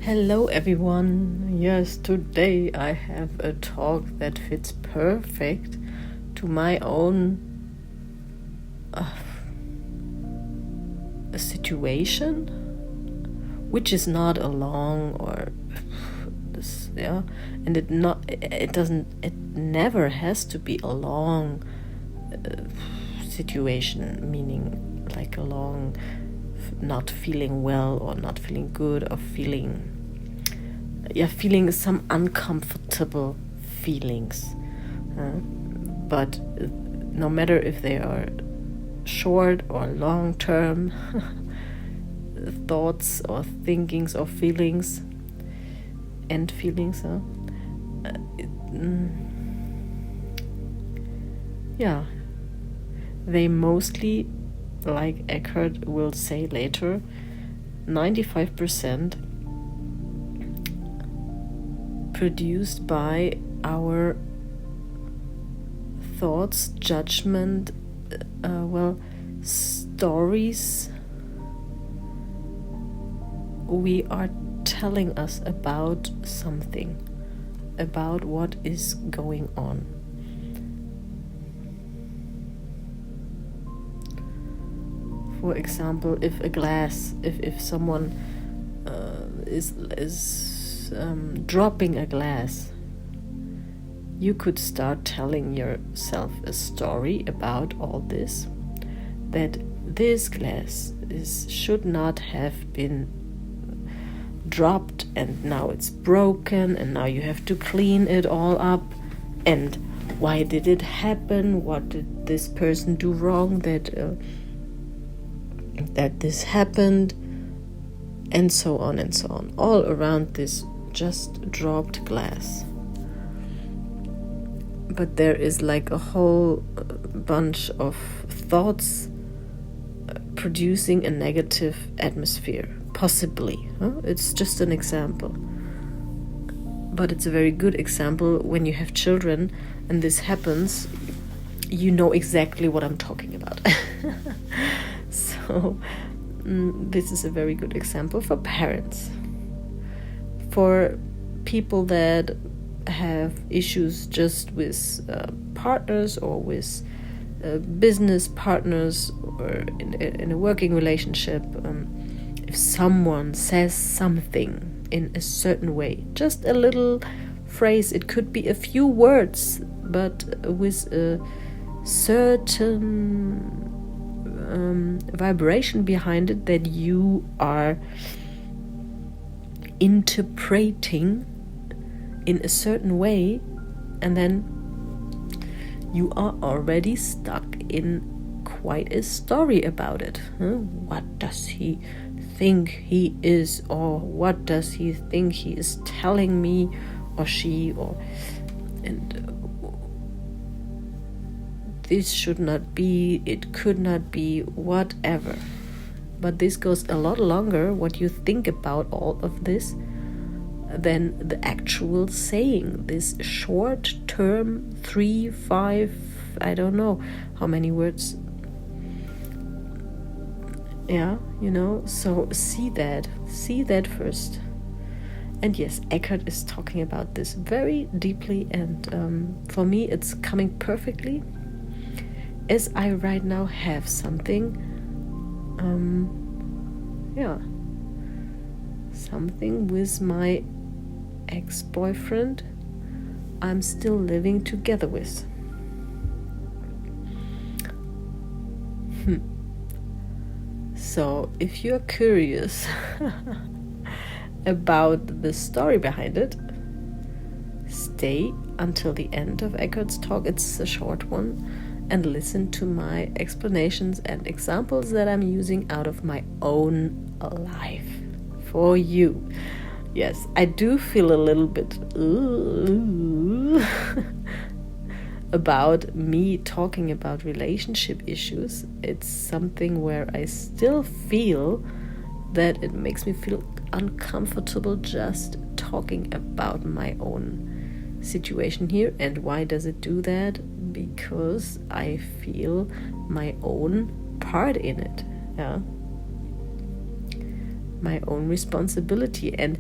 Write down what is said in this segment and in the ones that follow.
Hello everyone. Yes, today I have a talk that fits perfect to my own situation, which is not a long or this, and it never has to be a long situation, meaning like a long not feeling well or not feeling good or feeling some uncomfortable feelings, but no matter if they are short or long term thoughts or thinkings or feelings they mostly, like Eckhart will say later, 95% produced by our thoughts, judgment, stories we are telling us about something, about what is going on. For example, if someone is dropping a glass, you could start telling yourself a story about all this, that this glass should not have been dropped, and now it's broken, and now you have to clean it all up, and why did it happen? What did this person do wrong that this happened, and so on, all around this just dropped glass. But there is like a whole bunch of thoughts producing a negative atmosphere, possibly. It's just an example, but it's a very good example. When you have children and this happens, you know exactly what I'm talking about. So this is a very good example for parents. For people that have issues just with partners or with business partners or in a working relationship, if someone says something in a certain way, just a little phrase, it could be a few words, but with a certain vibration behind it that you are interpreting in a certain way, and then you are already stuck in quite a story about it. What does he think he is, or what does he think he is telling me, or she, and this should not be, it could not be, whatever. But this goes a lot longer, what you think about all of this, than the actual saying. This short term, 3, 5, I don't know how many words. So see that first. And yes, Eckhart is talking about this very deeply, and for me it's coming perfectly, as I right now have something with my ex-boyfriend I'm still living together with. So if you're curious about the story behind it, stay until the end of Eckhart's talk. It's a short one, and listen to my explanations and examples that I'm using out of my own life for you. Yes, I do feel a little bit about me talking about relationship issues. It's something where I still feel that it makes me feel uncomfortable just talking about my own situation here. And why does it do that? Because I feel my own part in it, my own responsibility. And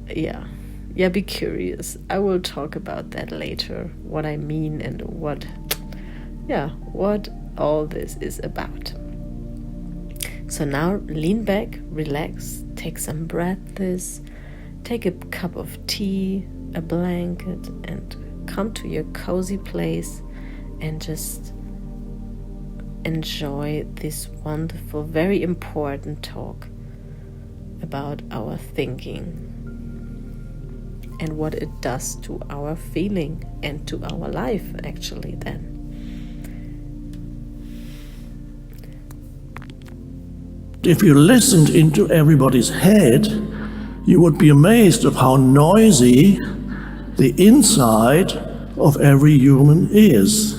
be curious. I will talk about that later, what I mean and what all this is about. So now lean back, relax, take some breaths, take a cup of tea, a blanket, and come to your cozy place and just enjoy this wonderful, very important talk about our thinking and what it does to our feeling and to our life, actually, then. If you listened into everybody's head, you would be amazed of how noisy the inside of every human is.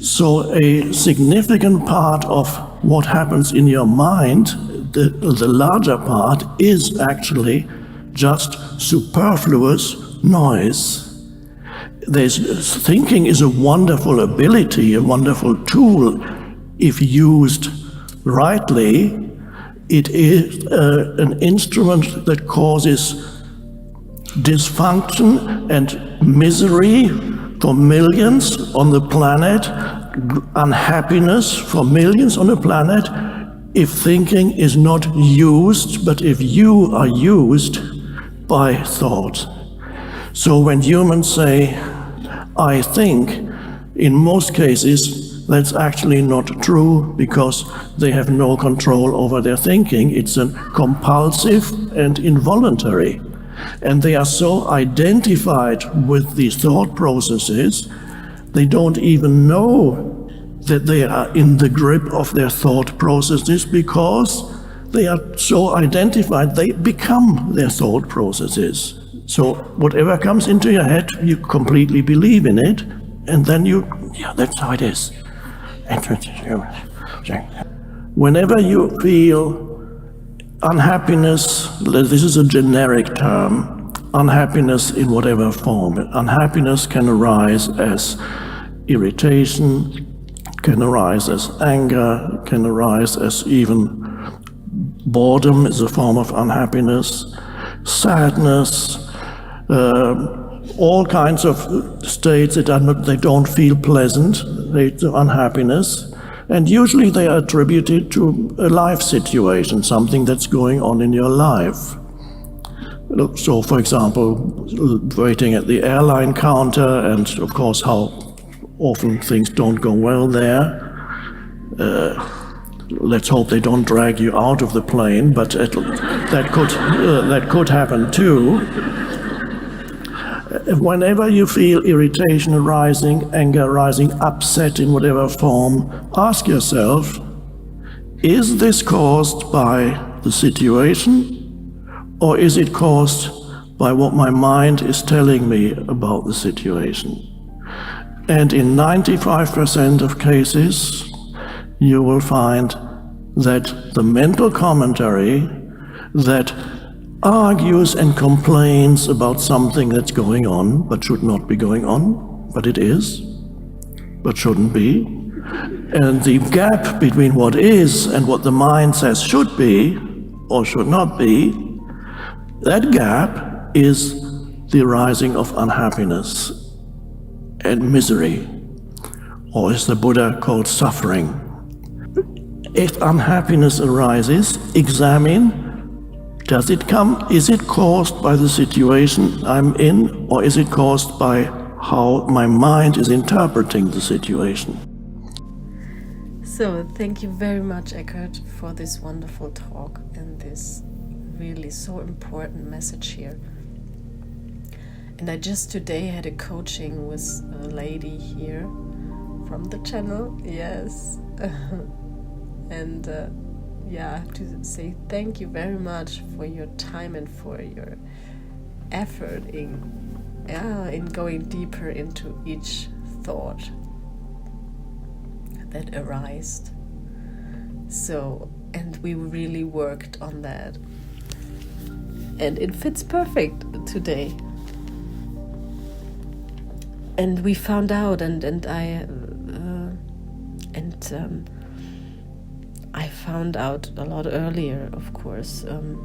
So a significant part of what happens in your mind, the larger part, is actually just superfluous noise. Thinking is a wonderful ability, a wonderful tool. If used rightly, it is an instrument that causes dysfunction and misery for millions on the planet, unhappiness for millions on the planet, if thinking is not used, but if you are used by thought. So when humans say, I think, in most cases, that's actually not true, because they have no control over their thinking. It's a compulsive and involuntary. And they are so identified with these thought processes, they don't even know that they are in the grip of their thought processes, because they are so identified, they become their thought processes. So whatever comes into your head, you completely believe in it, and then that's how it is. Whenever you feel unhappiness, this is a generic term, unhappiness in whatever form. Unhappiness can arise as irritation, can arise as anger, can arise as even boredom is a form of unhappiness, sadness, all kinds of states that they don't feel pleasant, unhappiness, and usually they are attributed to a life situation, something that's going on in your life. So, for example, waiting at the airline counter, and of course how often things don't go well there. Let's hope they don't drag you out of the plane, but that could happen too. Whenever you feel irritation arising, anger arising, upset in whatever form, ask yourself, is this caused by the situation, or is it caused by what my mind is telling me about the situation? And in 95% of cases, you will find that the mental commentary that argues and complains about something that's going on, but should not be going on, but it is, but shouldn't be. And the gap between what is and what the mind says should be or should not be, that gap is the arising of unhappiness and misery, or as the Buddha called suffering. If unhappiness arises, examine, is it caused by the situation I'm in, or is it caused by how my mind is interpreting the situation? So, thank you very much, Eckhart, for this wonderful talk and this really so important message here. And I just today had a coaching with a lady here from the channel, yes. And I have to say thank you very much for your time and for your effort in going deeper into each thought that arised. So, and we really worked on that. And it fits perfect today. And we found out, I found out a lot earlier, of course.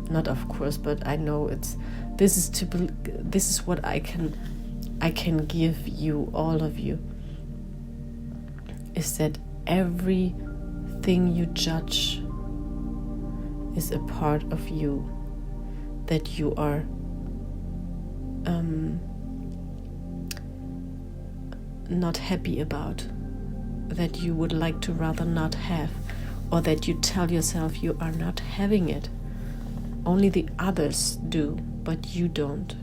Not of course, but I know it's This is what I can give you, all of you, is that everything you judge is a part of you that you are not happy about, that you would like to rather not have, or that you tell yourself you are not having it. Only the others do, but you don't.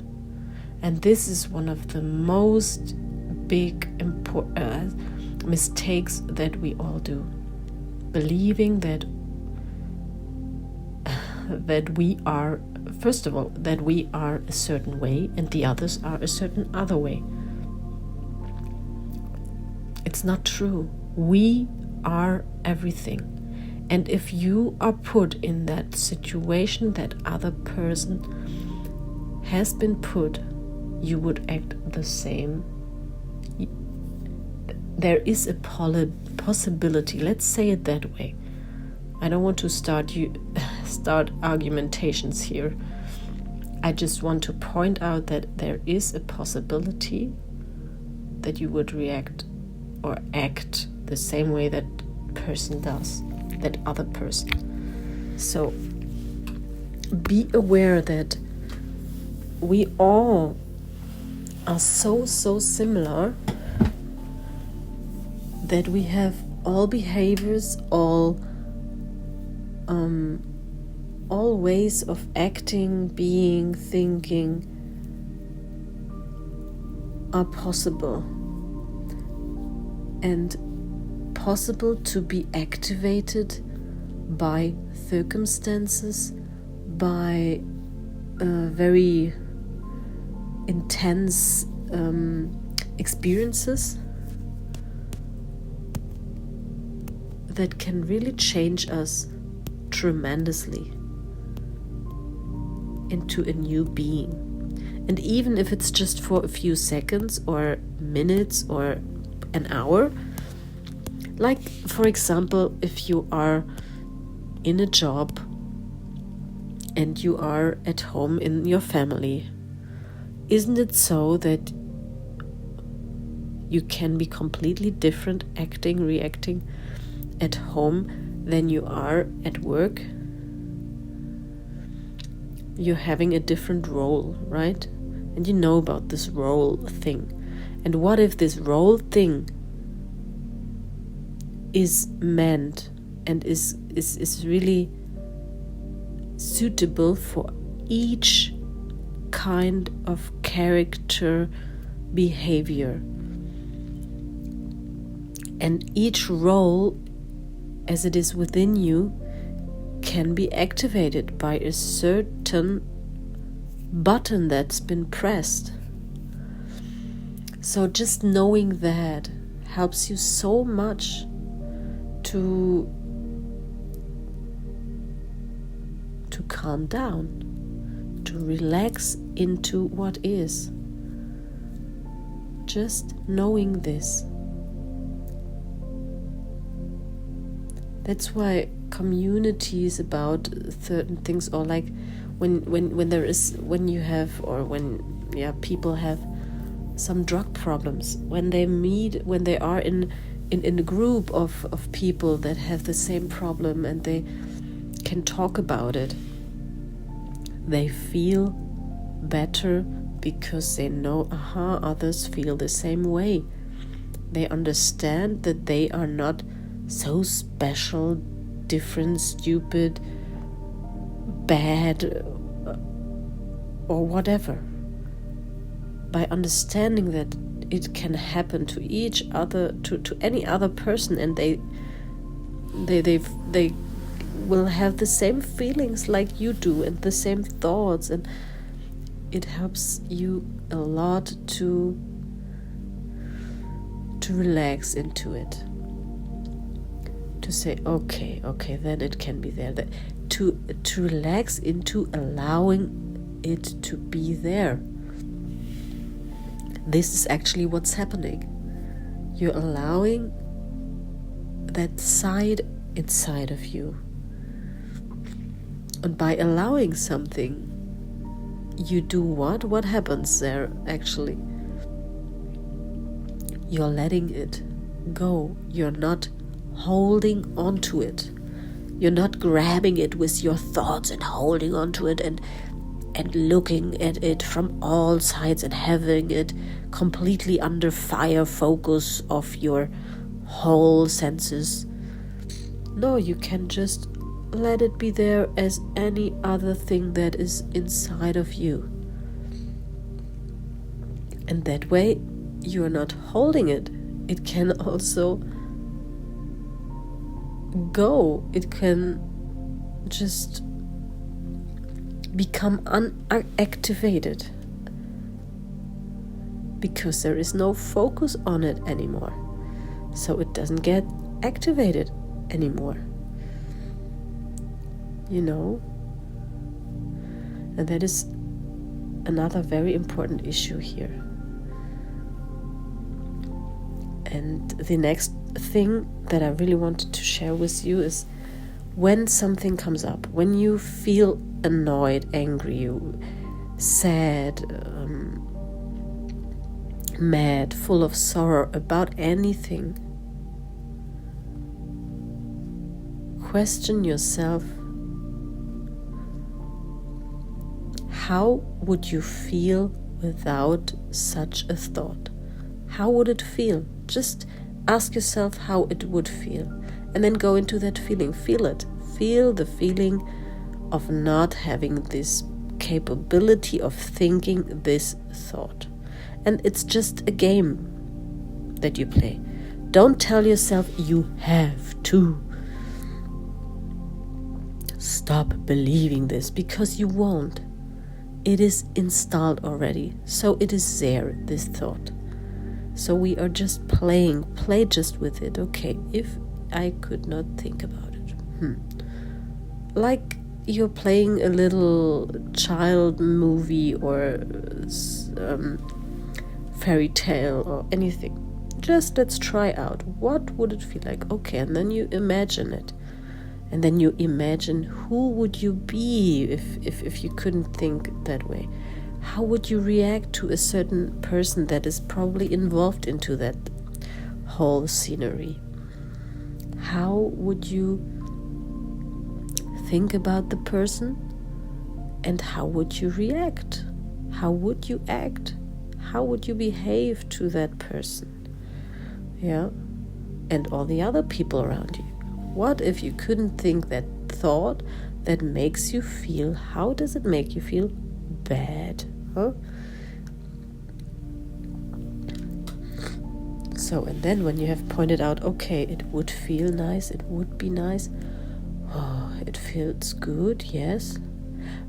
And this is one of the most big mistakes that we all do. Believing that we are, first of all, that we are a certain way and the others are a certain other way. It's not true. We are everything. And if you are put in that situation that other person has been put, you would act the same. There is a possibility, let's say it that way. I don't want to start argumentations here. I just want to point out that there is a possibility that you would react or act the same way that person does, that other person. So be aware that we all are so similar, that we have all behaviors, all ways of acting, being, thinking are possible, and possible to be activated by circumstances, by very intense experiences that can really change us tremendously into a new being. And even if it's just for a few seconds or minutes or an hour, like for example, if you are in a job and you are at home in your family, isn't it so that you can be completely different, acting, reacting at home than you are at work? You're having a different role, right? And you know about this role thing. And what if this role thing is meant and is really suitable for each kind of character behavior? And each role, as it is within you, can be activated by a certain button that's been pressed. So just knowing that helps you so much to calm down, to relax into what is. Just knowing this. That's why communities about certain things, or like when you have, or when people have some drug problems, when they are in a group of people that have the same problem and they can talk about it, they feel better because they know others feel the same way. They understand that they are not so special, different, stupid, bad, or whatever. By understanding that it can happen to each other, to any other person, and they will have the same feelings like you do and the same thoughts, and it helps you a lot to relax into it. To say, okay, then it can be there. To relax into allowing it to be there. This is actually what's happening. You're allowing that side inside of you. And by allowing something, you do what? What happens there actually? You're letting it go. You're not holding on to it. You're not grabbing it with your thoughts and holding on to it and looking at it from all sides and having it completely under fire focus of your whole senses. No, you can just let it be there as any other thing that is inside of you. And that way, you are not holding it. It can also go. It can just become unactivated because there is no focus on it anymore. So it doesn't get activated anymore. And that is another very important issue here. And the next thing that I really wanted to share with you is when something comes up, when you feel annoyed, angry, sad, mad, full of sorrow about anything, question yourself, how would you feel without such a thought? How would it feel? Just ask yourself how it would feel, and then go into that feeling. Feel it. Feel the feeling of not having this capability of thinking this thought. And it's just a game that you play. Don't tell yourself you have to. Stop believing this, because you won't. It is installed already. So it is there, this thought. So we are just playing. Play just with it. Okay, if I could not think about it. Like you're playing a little child movie or fairy tale or anything. Just let's try out. What would it feel like? Okay, and then you imagine it. And then you imagine who would you be if you couldn't think that way. How would you react to a certain person that is probably involved into that whole scenery? How would you think about the person? And how would you react? How would you act? How would you behave to that person? Yeah, and all the other people around you. What if you couldn't think that thought that makes you feel? How does it make you feel? Bad, huh? So, and then when you have pointed out, okay, it would feel nice, it would be nice, oh, it feels good, yes,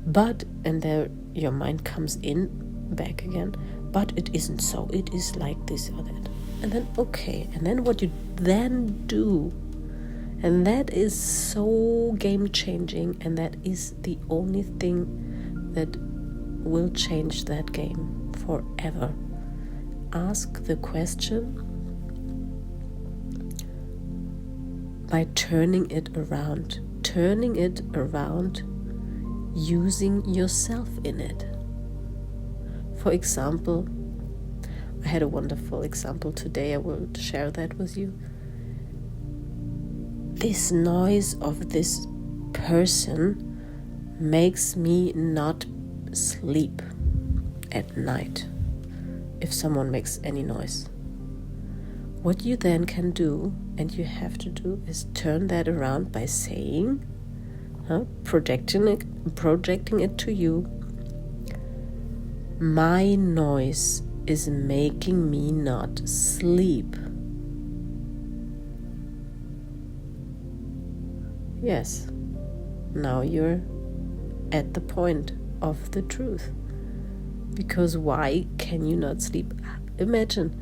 but, and there your mind comes in, back again, but it isn't so, it is like this or that. And then, okay, and then what you then do, and that is so game-changing, and that is the only thing that will change that game forever. Ask the question by turning it around using yourself in it. For example, I had a wonderful example today. I will share that with you. This noise of this person makes me not sleep at night if someone makes any noise. What you then can do, and you have to do, is turn that around by saying, projecting it to you, my noise is making me not sleep. Yes, now you're at the point of the truth. Because why can you not sleep? Imagine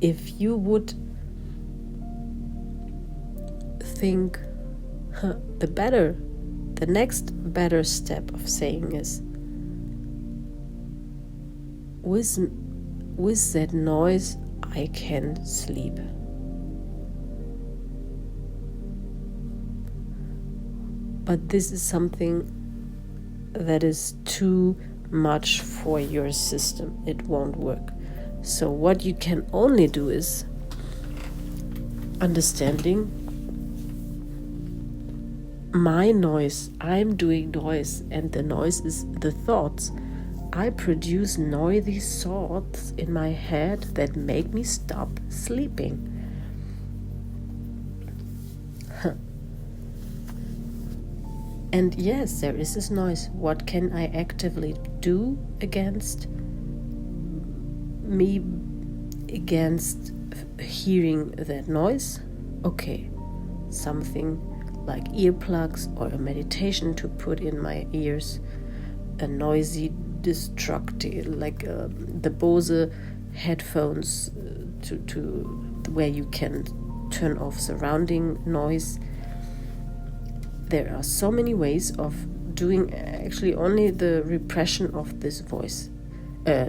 if you would think the next better step of saying is, with that noise I can sleep. But this is something that is too much for your system. It won't work. So what you can only do is understanding my noise. I'm doing noise, and the noise is the thoughts. I produce noisy thoughts in my head that make me stop sleeping. And yes, there is this noise. What can I actively do against me, against hearing that noise? Okay, something like earplugs or a meditation to put in my ears, a noisy destructive, like the Bose headphones to where you can turn off surrounding noise. There are so many ways of doing actually only the repression of this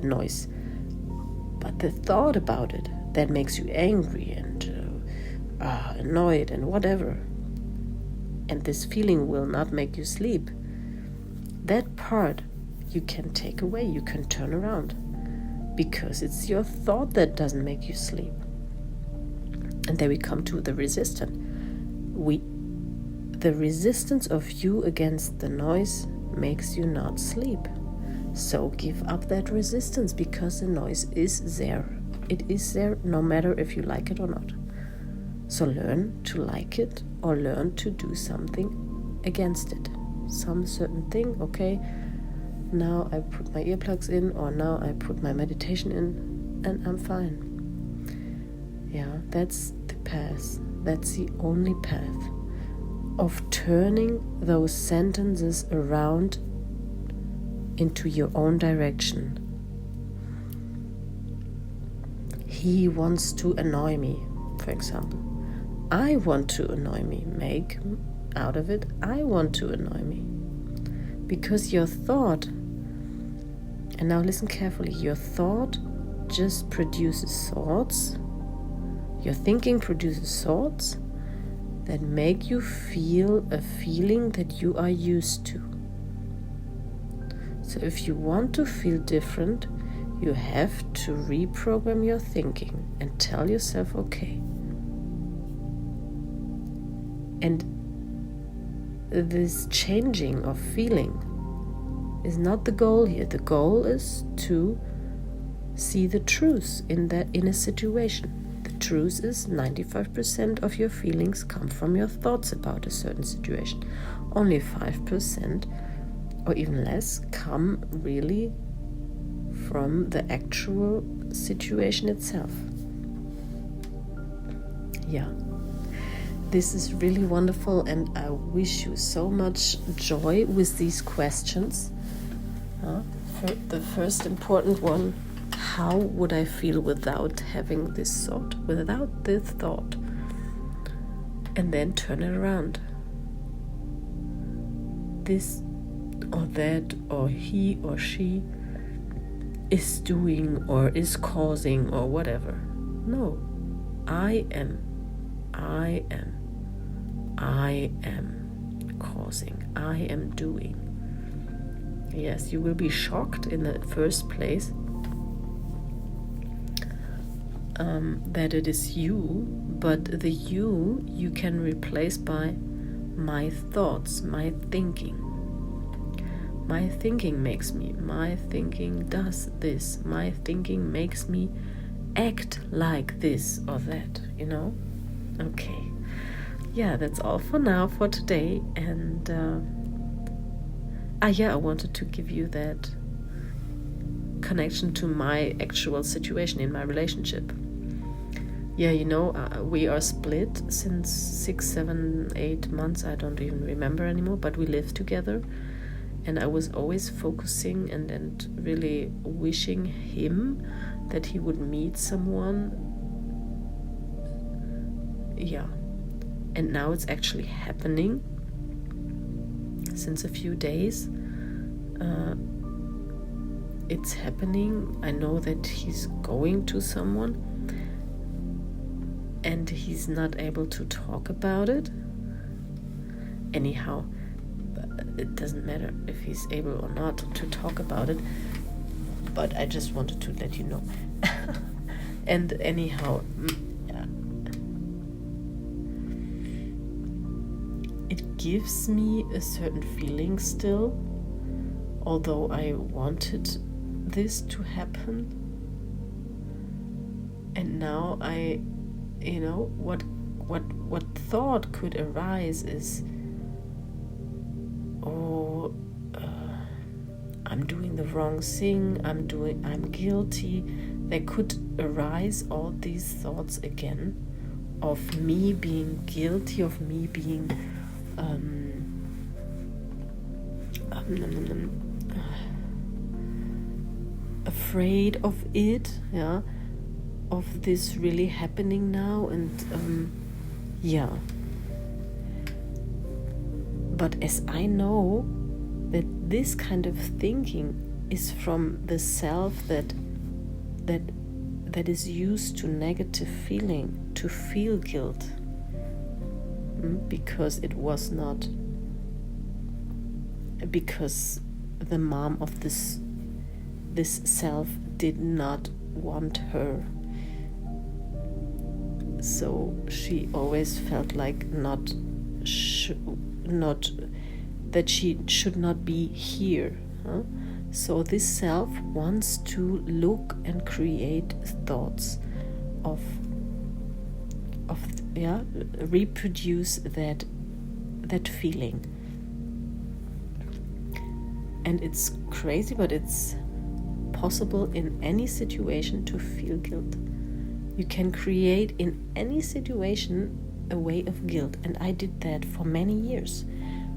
noise. But the thought about it that makes you angry and annoyed and whatever, and this feeling will not make you sleep, that part you can take away, you can turn around, because it's your thought that doesn't make you sleep. And then we come to the resistance. The resistance of you against the noise makes you not sleep. So give up that resistance, because the noise is there. It is there no matter if you like it or not. So learn to like it, or learn to do something against it. Some certain thing, okay, now I put my earplugs in, or now I put my meditation in, and I'm fine. Yeah, that's the path. That's the only path of turning those sentences around into your own direction. He wants to annoy me, for example. I want to annoy me. Make out of it, I want to annoy me. Because your thought, and now listen carefully, your thought just produces thoughts. Your thinking produces thoughts that make you feel a feeling that you are used to. So if you want to feel different, you have to reprogram your thinking and tell yourself, okay. And this changing of feeling is not the goal here. The goal is to see the truth in a situation. The truth is 95% of your feelings come from your thoughts about a certain situation. Only 5%, or even less, come really from the actual situation itself. Yeah. This is really wonderful, and I wish you so much joy with these questions. The first important one, how would I feel without having this thought, without this thought? And then turn it around. This or that or he or she is doing or is causing or whatever. No, I am causing, I am doing. Yes, you will be shocked in the first place that it is you, but the you can replace by my thoughts, my thinking. My thinking makes me, my thinking does this, my thinking makes me act like this or that, Okay. Yeah, that's all for now, for today. And I wanted to give you that connection to my actual situation in my relationship. Yeah, we are split since 6, 7, 8 months. I don't even remember anymore, but we live together. And I was always focusing and really wishing him that he would meet someone. Yeah. And now it's actually happening since a few days. It's happening. I know that he's going to someone and he's not able to talk about it. Anyhow, it doesn't matter if he's able or not to talk about it, but I just wanted to let you know. And anyhow, it gives me a certain feeling still, although I wanted this to happen. And now what thought could arise is, I'm doing the wrong thing, I'm guilty. There could arise all these thoughts again of me being guilty, of me being afraid of it, of this really happening now, and but as I know that this kind of thinking is from the self that is used to negative feeling, to feel guilt, because it was not, because the mom of this self did not want her, so she always felt like not that she should not be here. So this self wants to look and create thoughts of reproduce that feeling. And it's crazy, but it's possible in any situation to feel guilt. You can create in any situation a way of guilt, and I did that for many years.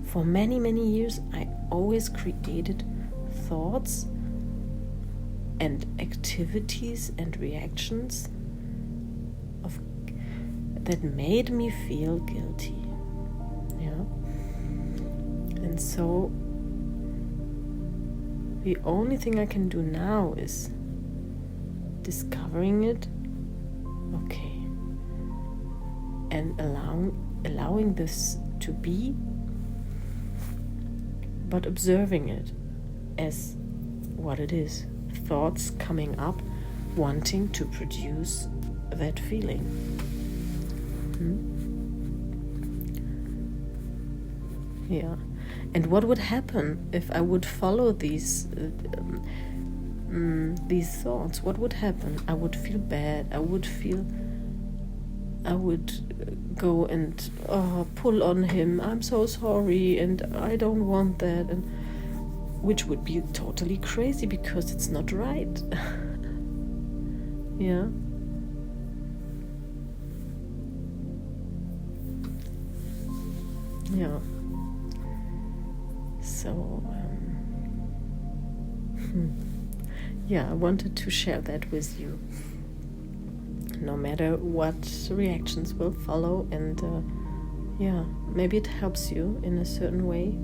For many years I always created thoughts and activities and reactions that made me feel guilty. And so the only thing I can do now is discovering it, and allowing this to be, but observing it as what it is. Thoughts coming up, wanting to produce that feeling. And what would happen if I would follow these thoughts? What would happen? I would feel bad. I would go and pull on him. I'm so sorry, and I don't want that, and which would be totally crazy because it's not right. So I wanted to share that with you, no matter what reactions will follow. And maybe it helps you in a certain way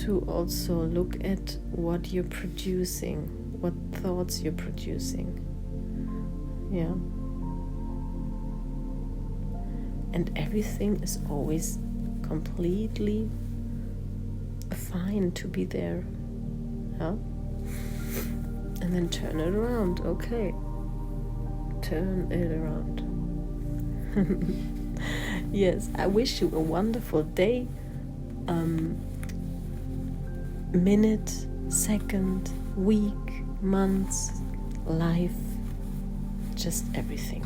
to also look at what you're producing, what thoughts you're producing. And everything is always completely fine to be there. And then turn it around. Turn it around. Yes, I wish you a wonderful day, minute, second, week, months, life, just everything.